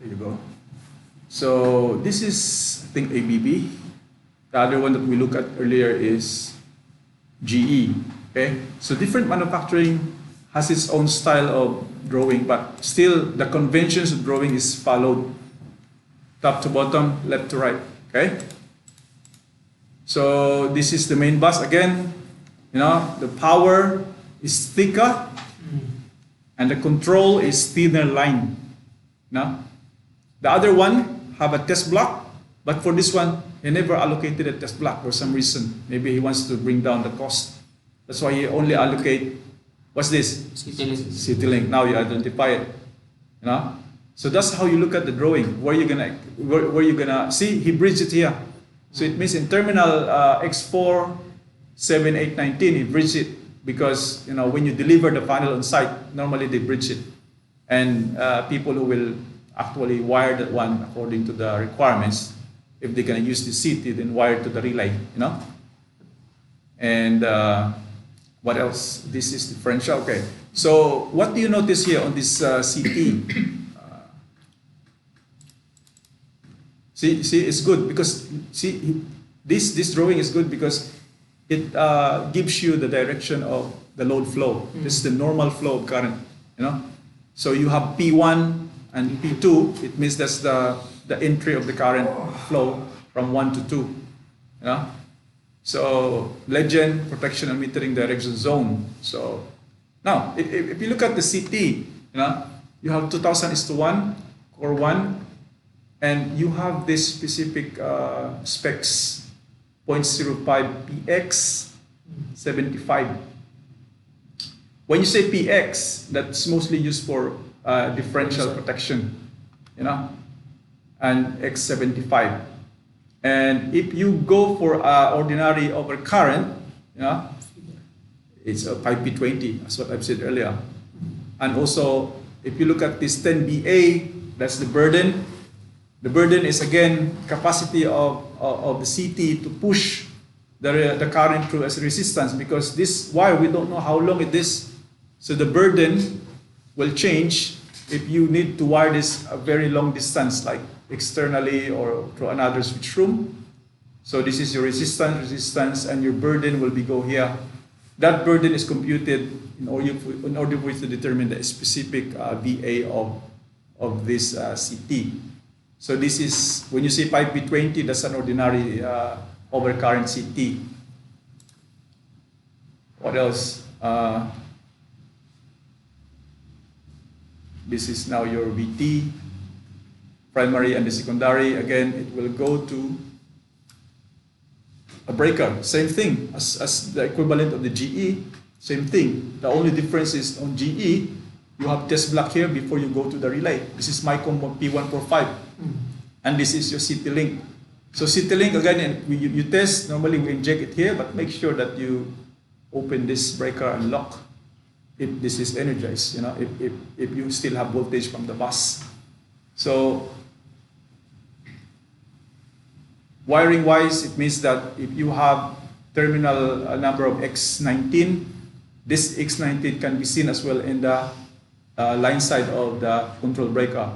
There you go. So this is, I think, ABB. The other one that we looked at earlier is GE. Okay, so different manufacturing has its own style of drawing, but still the conventions of drawing is followed, top to bottom, left to right. Okay, so this is the main bus again. You know, the power is thicker and the control is thinner line. Now, the other one have a test block, but for this one, he never allocated a test block for some reason. Maybe he wants to bring down the cost. That's why he only allocate, what's this? City link. Now you identify it. You know? So that's how you look at the drawing. Where you gonna see? He bridged it here. So it means in terminal X4, 7, 8, 19, he bridged it because when you deliver the panel on site, normally they bridge it, and people who will actually wire that one according to the requirements. If they're gonna use the CT, then wire to the relay. And what else? This is differential. Okay. So what do you notice here on this CT? See, it's good because this drawing is good because it gives you the direction of the load flow. This is the normal flow of current. So you have P1 and P2. It means that's the entry of the current flow from 1 to 2. So legend, protection and metering direction zone. So now if you look at the CT, you have 2000:1, core 1, and you have this specific specs, 0.05 PX 75. When you say PX, that's mostly used for differential protection, and X75. And if you go for ordinary overcurrent, it's a 5P20, that's what I've said earlier. And also, if you look at this 10BA, that's the burden. The burden is again capacity of the CT to push the current through as resistance, because this wire, we don't know how long it is. So the burden will change if you need to wire this a very long distance, like externally or through another switch room. So this is your resistance, and your burden will go here. That burden is computed in order for you to determine the specific VA of this CT. So this is, when you say 5P20, that's an ordinary overcurrent CT. What else? This is now your VT, primary and the secondary. Again, it will go to a breaker. Same thing as the equivalent of the GE. Same thing. The only difference is on GE, you have test block here before you go to the relay. This is MyCom P145. And this is your CT link. So CT link, again, you test. Normally we inject it here, but make sure that you open this breaker and lock if this is energized, if you still have voltage from the bus. So wiring wise, it means that if you have terminal number of X19, this X19 can be seen as well in the line side of the control breaker.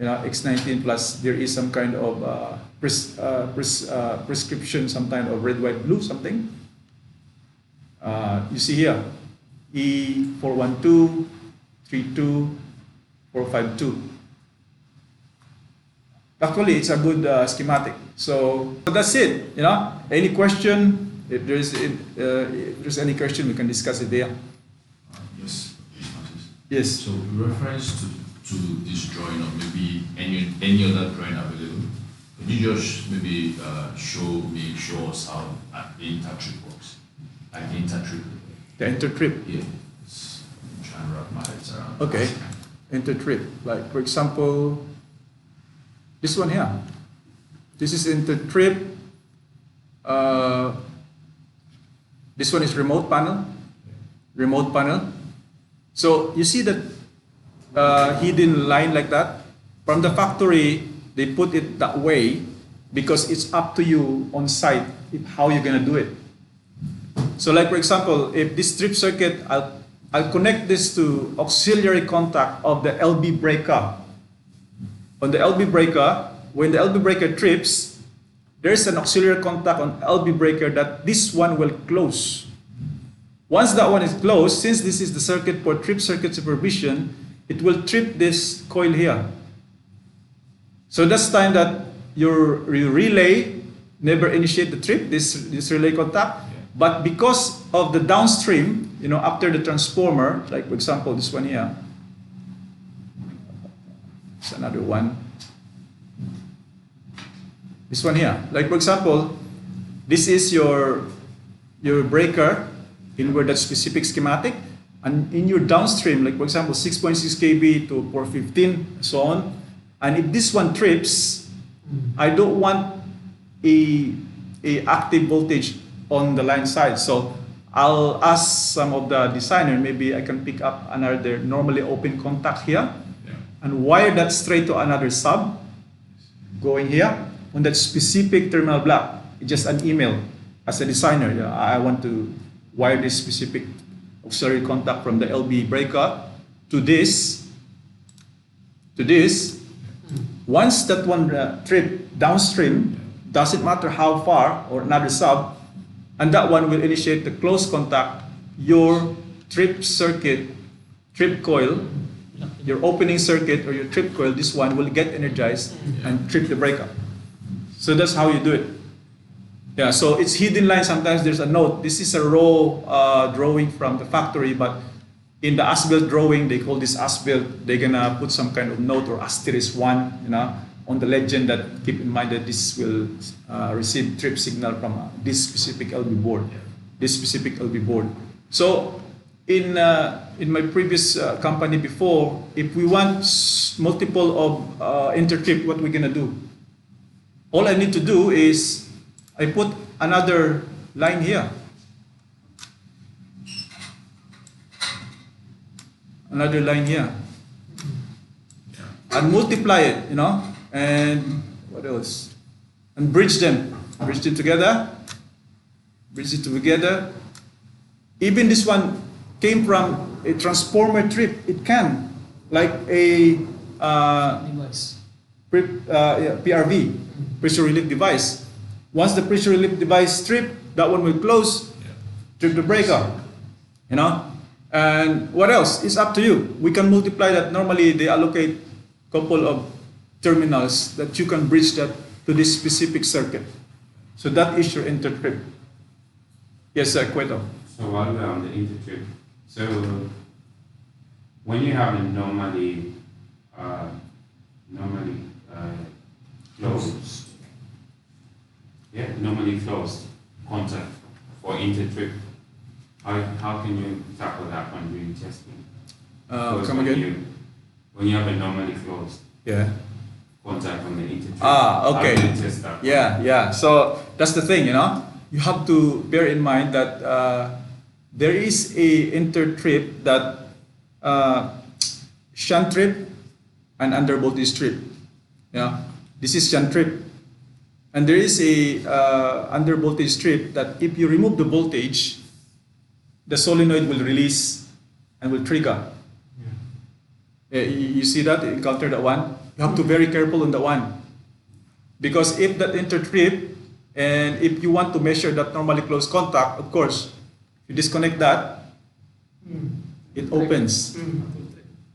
X19 plus there is some kind of prescription, some kind of red, white, blue, something. You see here, E412, 32, 452. Actually, it's a good schematic. So that's it. Any question? If there's any question, we can discuss it there. Yes. Yes. So reference to this drawing, or maybe any other drawing available, could you just maybe show us how the intertrip works? Like the intertrip. The intertrip? Yeah. I'm trying to wrap my head around. Okay. Intertrip. Like, for example, this one here. This is intertrip. This one is remote panel. Remote panel. So you see that hidden line like that? From the factory, they put it that way because it's up to you on site how you're gonna do it. So like, for example, if this strip circuit, I'll connect this to auxiliary contact of the LB breaker. on the LB breaker, when the LB breaker trips, there's an auxiliary contact on LB breaker that this one will close. Once that one is closed, since this is the circuit for trip circuit supervision, it will trip this coil here. So that's time that your relay never initiate the trip, this relay contact. But because of the downstream, after the transformer, like for example, this one here, it's another one. This one here, like for example, this is your breaker in where that specific schematic, and in your downstream, like for example, 6.6 kV to 415, so on. And if this one trips, I don't want a active voltage on the line side. So I'll ask some of the designer, maybe I can pick up another normally open contact here and wire that straight to another sub going here on that specific terminal block. It's just an email as a designer. I want to wire this specific auxiliary contact from the LB breaker to this. Once that one trip downstream, doesn't matter how far, or another sub, and that one will initiate the close contact, your trip circuit, trip coil, your opening circuit or your trip coil, this one will get energized and trip the breaker. So that's how you do it. Yeah, so it's hidden line. Sometimes there's a note. This is a raw drawing from the factory, but in the as-built drawing, they call this as-built. They're gonna put some kind of note or asterisk 1, on the legend that keep in mind that this will receive trip signal from this specific LB board, this specific LB board. So in my previous company before, if we want multiple of intertrip, what we're gonna do? All I need to do is I put another line here. Another line here. And multiply it, and what else? And bridge them. Bridge it together. Bridge it together. Even this one came from a transformer trip. It can, like a device. PRV, pressure relief device. Once the pressure relief device trip, that one will close, trip the breaker, And what else? It's up to you. We can multiply that. Normally, they allocate a couple of terminals that you can bridge that to this specific circuit. So that is your intertrip. Yes, sir, Cueto. So while we're on the intertrip, so when you have a normally closed, normally closed contact for intertrip, how can you tackle that when doing testing? Come again? When you have a normally closed contact on the intertrip, okay. how do you test that? Yeah. So that's the thing, You have to bear in mind that there is a intertrip that shunt trip and under voltage trip. This is shunt trip. And there is a under voltage strip that if you remove the voltage, the solenoid will release and will trigger. You see that? You encounter that one? You have to be very careful on that one. Because if that intertrip, and if you want to measure that normally closed contact, of course, you disconnect that, it opens.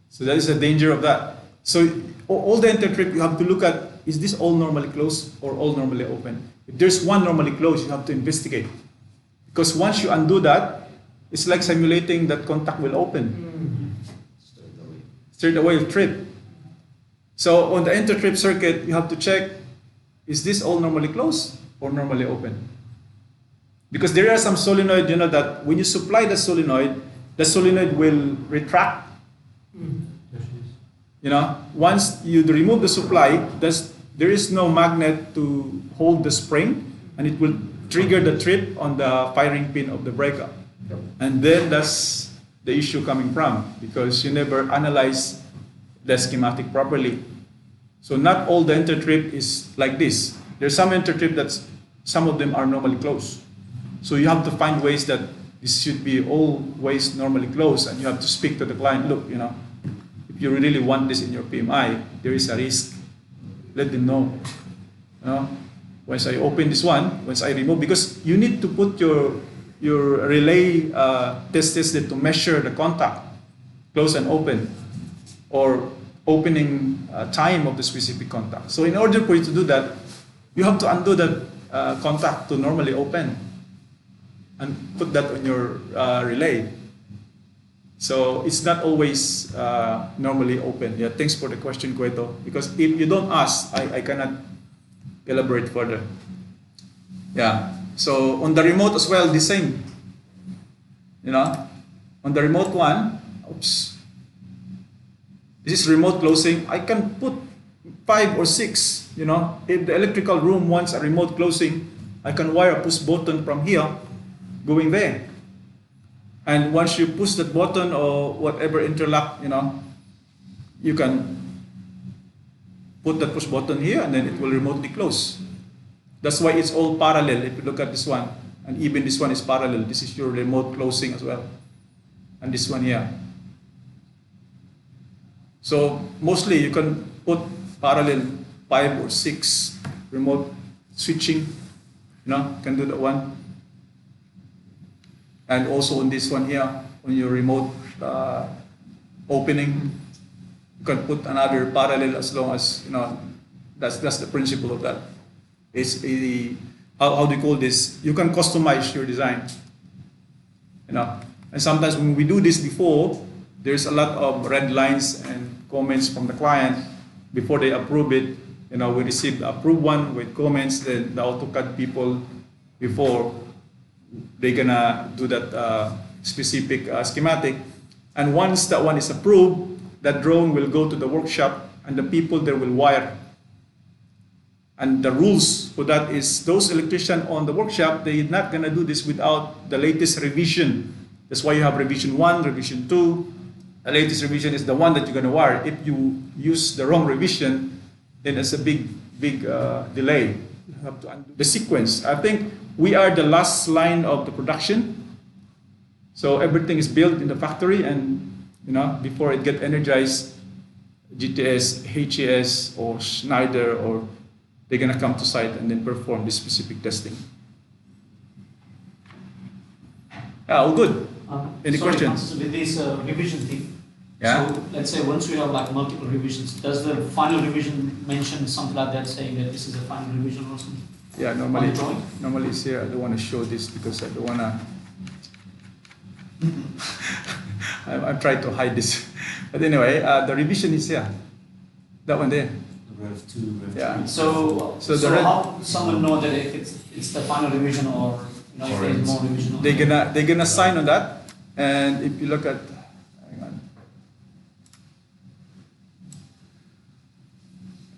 So that is a danger of that. So all the intertrip, you have to look at, is this all normally closed or all normally open? If there's one normally closed, you have to investigate. Because once you undo that, it's like simulating that contact will open. Straight away will trip. So on the intertrip circuit, you have to check, is this all normally closed or normally open? Because there are some solenoid, that when you supply the solenoid will retract. Once you remove the supply, there is no magnet to hold the spring, and it will trigger the trip on the firing pin of the breaker. And then that's the issue coming from, because you never analyze the schematic properly. So not all the intertrip is like this. There's some intertrip some of them are normally closed. So you have to find ways that this should be always normally closed, and you have to speak to the client, look, if you really want this in your PMI, there is a risk let them know. You know, once I open this one, once I remove, because you need to put your relay test to measure the contact, close and open, or opening time of the specific contact. So in order for you to do that, you have to undo that contact to normally open and put that on your relay. So it's not always normally open. Yeah, thanks for the question, Cueto. Because if you don't ask, I cannot elaborate further. Yeah. So on the remote as well, the same. You know, on the remote one, oops. This is remote closing. I can put 5 or 6. You know, if the electrical room wants a remote closing, I can wire a push button from here, going there. And once you push that button or whatever interlock, you know, you can put that push button here and then it will remotely close. That's why it's all parallel. If you look at this one, and even this one is parallel. This is your remote closing as well. And this one here. So mostly you can put parallel 5 or 6 remote switching. You know, you can do that one. And also on this one here, on your remote opening, you can put another parallel as long as, you know, that's the principle of that. It's a, how do you call this? You can customize your design. You know, and sometimes when we do this before, there's a lot of red lines and comments from the client before they approve it. You know, we receive the approved one with comments, then the AutoCAD people before they're gonna do that specific schematic. And once that one is approved, that drawing will go to the workshop and the people there will wire. And the rules for that is those electricians on the workshop, they're not gonna do this without the latest revision. That's why you have revision 1, revision 2. The latest revision is the one that you're gonna wire. If you use the wrong revision, then it's a big delay. You have to undo the sequence. I think we are the last line of the production. So everything is built in the factory, and you know, before it get energized, GTS, HES, or Schneider, or they're gonna come to site and then perform this specific testing. Yeah, all good. Any questions? With this revision thing. Yeah. So let's say once we have like multiple revisions, does the final revision mention something like that, saying that this is a final revision or something? Yeah, normally it's here. I don't want to show this because I don't want to. I'm trying to hide this. But anyway, the revision is here. That one there. Rev 2, Rev 3. Yeah. So how someone know that if it's the final revision, or you know, if there's more revision? On They're gonna sign on that, and if you look at, hang on,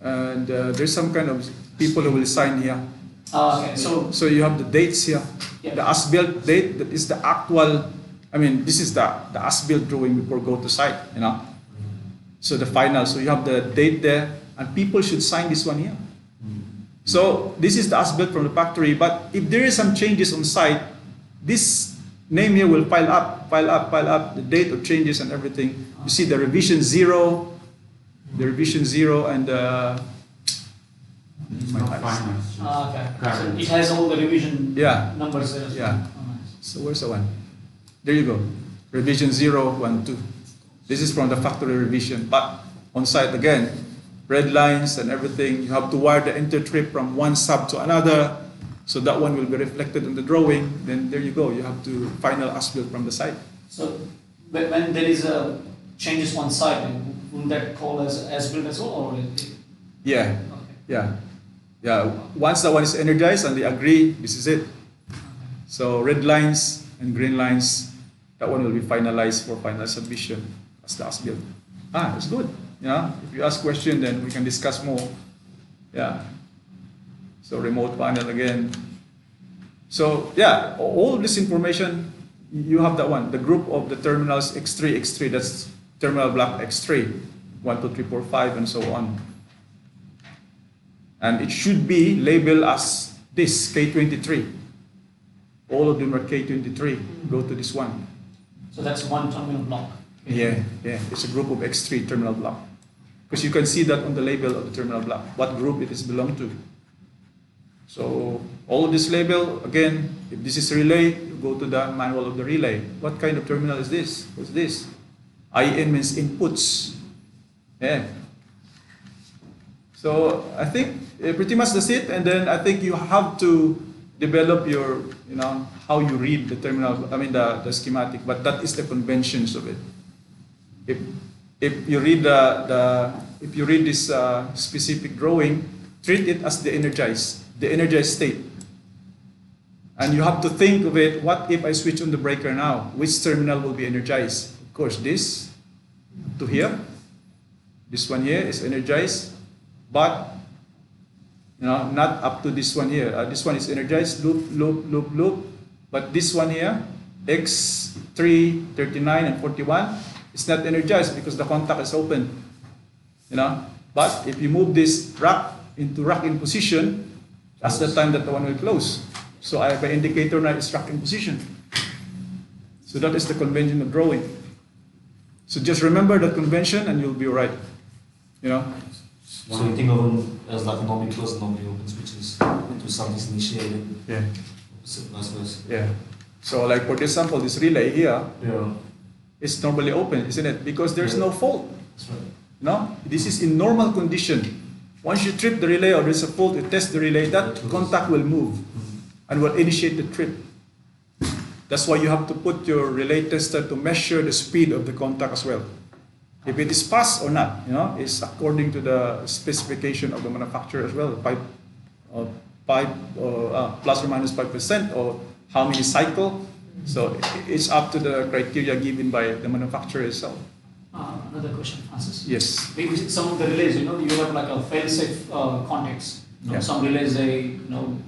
and there's some kind of people who will sign here. Okay. So you have the dates here. Yeah. The as-built date, that is the actual. I mean, this is the as-built drawing before go to site. You know. So the final. So you have the date there. And people should sign this one here. So this is the as-built from the factory. But if there is some changes on site, this name here will pile up, the date of changes and everything. You see the revision 0, and It's not final. okay. So it has all the revision numbers there. Yeah. Oh, nice. So where's the one? There you go. Revision 0, 1, 2. This is from the factory revision. But on site again, red lines and everything. You have to wire the intertrip from one sub to another. So that one will be reflected on the drawing. Then there you go. You have to final as-built from the site. So when there is a changes on site, will that call as built as well, or Yeah. Okay. Yeah. Once that one is energized and they agree, this is it. So red lines and green lines, that one will be finalized for final submission as the as-built. That's good. Yeah, if you ask question, then we can discuss more. Yeah. So remote panel again. So yeah, all this information, you have that one. The group of the terminals X3, that's terminal block X3, 1, 2, 3, 4, 5, and so on. And it should be labeled as this, K23. All of them are K23. Go to this one. So that's one terminal block. Yeah. It's a group of X3 terminal block. Because you can see that on the label of the terminal block, what group it is belong to. So all of this label, again, if this is relay, you go to the manual of the relay. What kind of terminal is this? What's this? IN means inputs. Yeah. So I think pretty much that's it. And then I think you have to develop your, how you read the terminal, the schematic, but that is the conventions of it. If you read if you read this specific drawing, treat it as the energized state. And you have to think of it, what if I switch on the breaker now? Which terminal will be energized? Of course, this to here. This one here is energized, but not up to this one here. This one is energized, loop. But this one here, X3, 39, and 41, is not energized because the contact is open. But if you move this rack into rack in position, that's the time that the one will close. So I have an indicator now is rack in position. So that is the convention of drawing. So just remember that convention and you'll be all right. So you think of them as like normally closed and normally open switches into something's initiated. Yeah. Vice versa. Yeah. So like for example, this relay here, Yeah. it's normally open, isn't it? Because there's no fault. That's right. This is in normal condition. Once you trip the relay or there's a fault, you test the relay, that contact will move and will initiate the trip. That's why you have to put your relay tester to measure the speed of the contact as well. If it is fast or not, is according to the specification of the manufacturer as well. Plus or minus 5% or how many cycle. So it's up to the criteria given by the manufacturer itself. Another question, Francis. Yes. Maybe some of the relays, you have like a fail-safe context. Yeah. Some relays, they,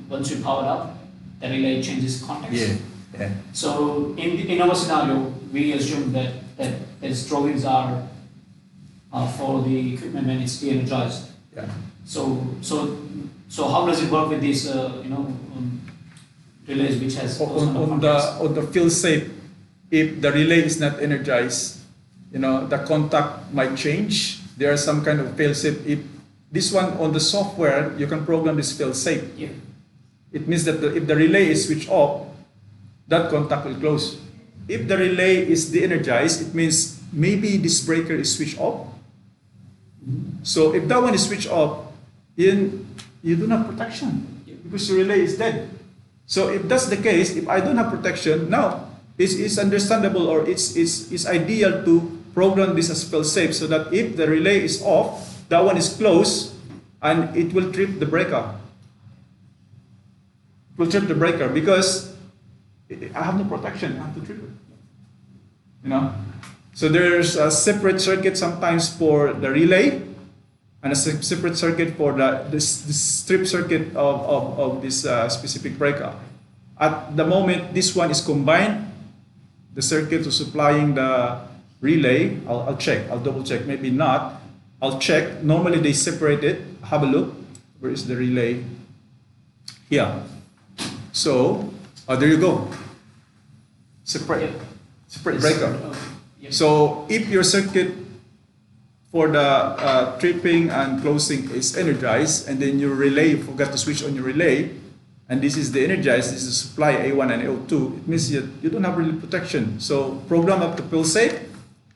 once you power up, the relay changes context. Yeah. So in our scenario, we assume that these drawings are for the equipment when it's de-energized. Yeah. So how does it work with these, relays which has those kind of contacts? On the field safe, if the relay is not energized, the contact might change. There are some kind of fail safe. If this one on the software, you can program this fail safe. Yeah. It means that if the relay is switched off, that contact will close. If the relay is de-energized, it means maybe this breaker is switched off. So if that one is switched off, then you don't have protection because the relay is dead. So if that's the case, if I don't have protection, now it's understandable or it's ideal to program this as fail-safe so that if the relay is off, that one is closed and it will trip the breaker. It will trip the breaker because I have no protection, I have to trip it. So there's a separate circuit sometimes for the relay and a separate circuit for this strip circuit of this specific breaker. At the moment, this one is combined. The circuit is supplying the relay. I'll check. I'll double check. Maybe not. I'll check. Normally they separate it. Have a look. Where is the relay? Here. So there you go. Separate breaker. So if your circuit for the tripping and closing is energized, and then your relay, you forgot to switch on your relay, and this is the energized, this is supply A1 and A2, it means you don't have really protection. So program up to fail safe,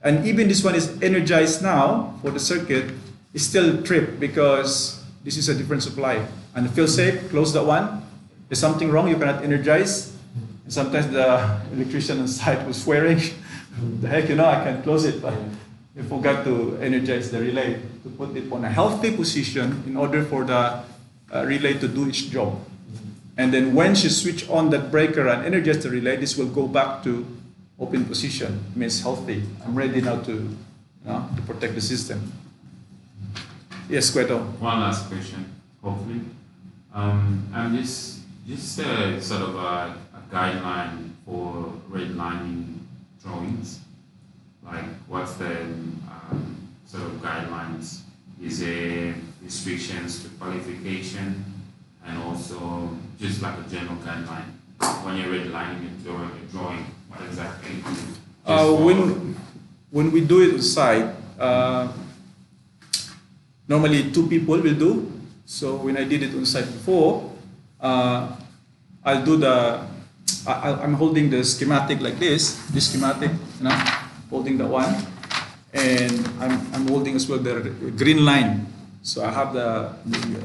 and even this one is energized now for the circuit, it's still tripped because this is a different supply. And the fail safe, close that one. There's something wrong, you cannot energize. And sometimes the electrician on site was swearing, the heck, I can close it, but you forgot to energize the relay, to put it on a healthy position in order for the relay to do its job. And then when you switch on that breaker and energize the relay, this will go back to open position. It means healthy. I'm ready now to protect the system. Yes, Cueto. One last question, hopefully. And this sort of a guideline for redlining drawings. Like, what's the sort of guidelines? Is there restrictions to qualification, and also just like a general guideline when you're redlining a drawing? What exactly? When we do it on site, Normally 2 people will do. So when I did it on site before, I'll do I'm holding the schematic like this schematic, holding the one, and I'm holding as well the green line. So I have the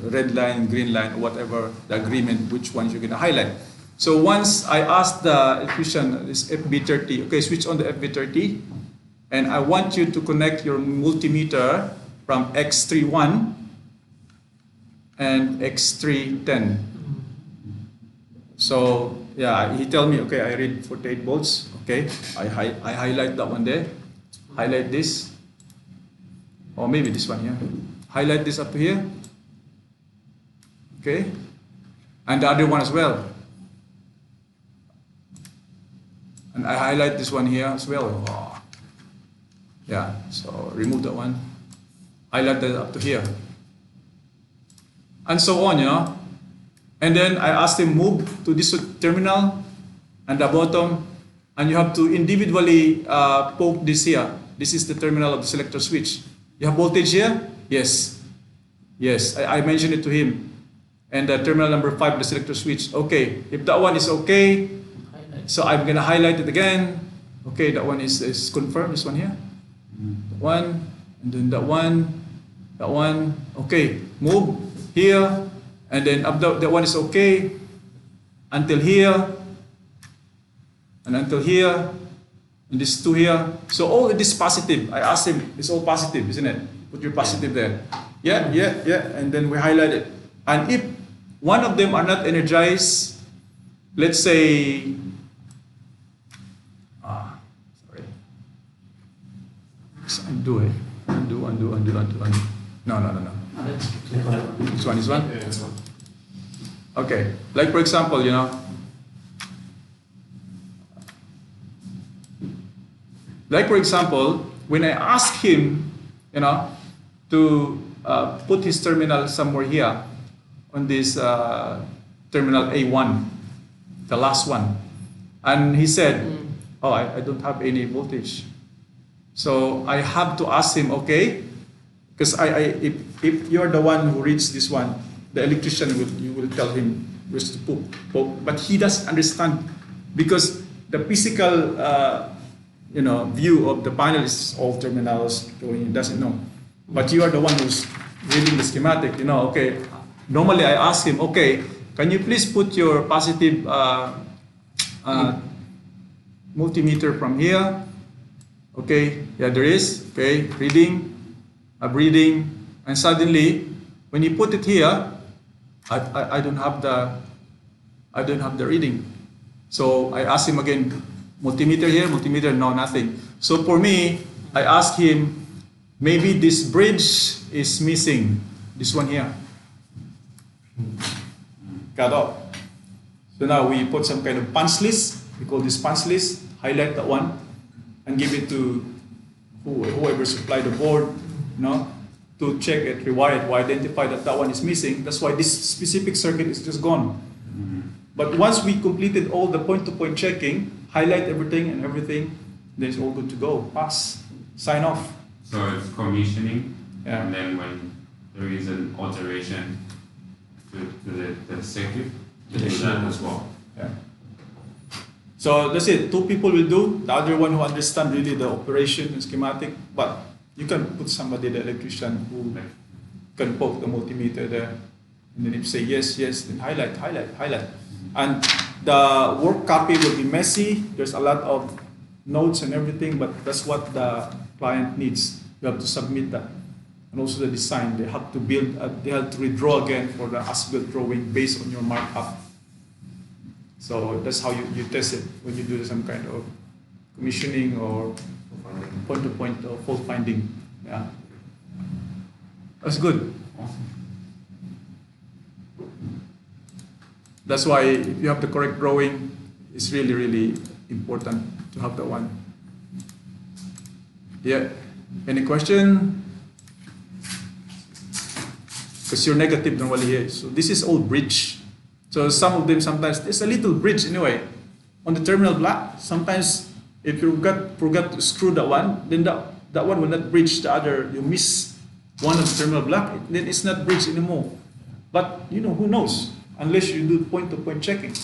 red line, green line, whatever the agreement, which ones you're gonna highlight. So once I ask the electrician, this FB30, okay, switch on the FB30, and I want you to connect your multimeter from X31 and X310. So yeah, he tell me, okay, I read 48 volts. Okay, I highlight that one there. Highlight this, or maybe this one here. Highlight this up to here. Okay, and the other one as well. And I highlight this one here as well. Oh. Yeah, so remove that one. Highlight that up to here. And so on, And then I asked him move to this terminal and the bottom, and you have to individually poke this here. This is the terminal of the selector switch. You have voltage here? Yes. Yes, I mentioned it to him. And the terminal number 5, the selector switch. Okay, if that one is okay, so I'm gonna highlight it again. Okay, that one is confirmed, this one here. That one, and then that one. Okay, move here. And then up that one is okay until here, and until here, and this 2 here. So all of this positive. I asked him, it's all positive, isn't it? Put your positive there. Yeah. And then we highlight it. And if one of them are not energized, let's say, sorry. So undo. No. This one. Yeah, that's one. Okay, like for example, when I ask him, to put his terminal somewhere here on this terminal A1, the last one, and he said, oh, I don't have any voltage. So I have to ask him, okay, because if you're the one who reads this one, the electrician you will tell him where to poke, but he doesn't understand because the physical view of the panel is all terminals, so he doesn't know. But you are the one who's reading the schematic, okay. Normally I ask him, okay, can you please put your positive multimeter from here? Okay, yeah, there is. Okay, reading, and suddenly when you put it here, I don't have the reading. So I ask him again, multimeter here, multimeter, no, nothing. So for me, I ask him, maybe this bridge is missing, this one here. Got up. So now we put some kind of punch list, we call this punch list, highlight that one, and give it to whoever supplied the board, to check it, rewire it, or identify that one is missing. That's why this specific circuit is just gone. But once we completed all the point-to-point checking, highlight everything, then it's all good to go. Pass, sign off. So it's commissioning, Yeah. and then when there is an alteration to the circuit, you do that as well. Yeah. So that's it. 2 people will do. The other one who understand really the operation and schematic, but you can put somebody, the electrician, who can poke the multimeter there. And then if you say yes, then highlight. And the work copy will be messy. There's a lot of notes and everything, but that's what the client needs. You have to submit that. And also the design, they have to build, they have to redraw again for the as-built drawing based on your markup. So that's how you test it when you do some kind of commissioning or point-to-point or fault finding. Yeah, that's good. That's why if you have the correct drawing, it's really, really important to have that one. Yeah. Any question? Because you're negative normally here. So this is all bridge. So some of them sometimes there's a little bridge anyway on the terminal block. Sometimes if you forgot to screw that one, then that one will not bridge the other. You miss one of the terminal block, then it's not bridge anymore. But who knows? Unless you do point-to-point checking.